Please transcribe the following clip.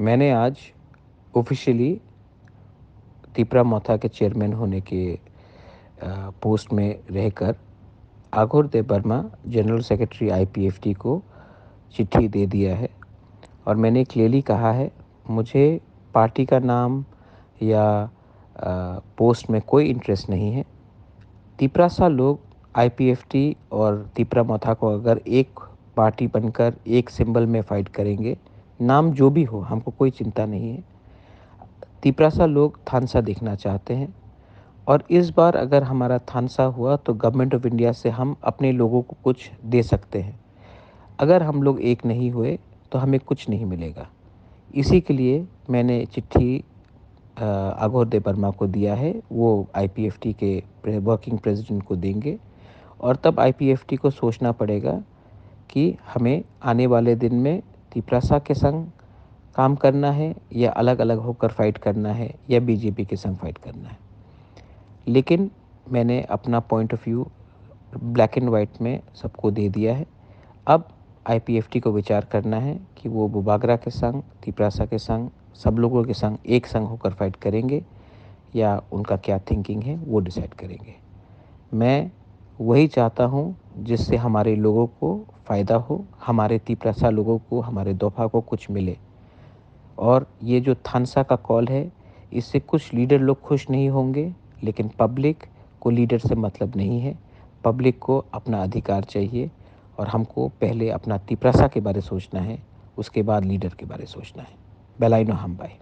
मैंने आज ऑफिशियली तिपरा मोथा के चेयरमैन होने के पोस्ट में रहकर आघोर देबबर्मा जनरल सेक्रेटरी आईपीएफटी को चिट्ठी दे दिया है और मैंने क्लियरली कहा है मुझे पार्टी का नाम या पोस्ट में कोई इंटरेस्ट नहीं है। तिपरासा लोग आईपीएफटी और तिपरा मोथा को अगर एक पार्टी बनकर एक सिंबल में फाइट करेंगे, नाम जो भी हो हमको कोई चिंता नहीं है। तिपरासा लोग थानसा देखना चाहते हैं और इस बार अगर हमारा थानसा हुआ तो गवर्नमेंट ऑफ इंडिया से हम अपने लोगों को कुछ दे सकते हैं। अगर हम लोग एक नहीं हुए तो हमें कुछ नहीं मिलेगा। इसी के लिए मैंने चिट्ठी आघोर देबबर्मा को दिया है। वो आईपीएफटी के वर्किंग प्रेसिडेंट को देंगे और तब आईपीएफटी को सोचना पड़ेगा कि हमें आने वाले दिन में तिपरासा के संग काम करना है या अलग अलग होकर फाइट करना है या बीजेपी के संग फाइट करना है। लेकिन मैंने अपना point of view black and white में सबको दे दिया है। अब आईपीएफटी को विचार करना है कि वो बुबागरा के संग, तिपरासा के संग, सब लोगों के संग एक संग होकर फाइट करेंगे या उनका क्या थिंकिंग है वो डिसाइड करेंगे। मैं वही चाहता हूँ जिससे हमारे लोगों को फ़ायदा हो, हमारे तिपरासा लोगों को, हमारे दोफा को कुछ मिले। और ये जो थानसा का कॉल है, इससे कुछ लीडर लोग खुश नहीं होंगे, लेकिन पब्लिक को लीडर से मतलब नहीं है। पब्लिक को अपना अधिकार चाहिए और हमको पहले अपना तिपरासा के बारे सोचना है, उसके बाद लीडर के बारे सोचना है। बेलाइनो हम बाय।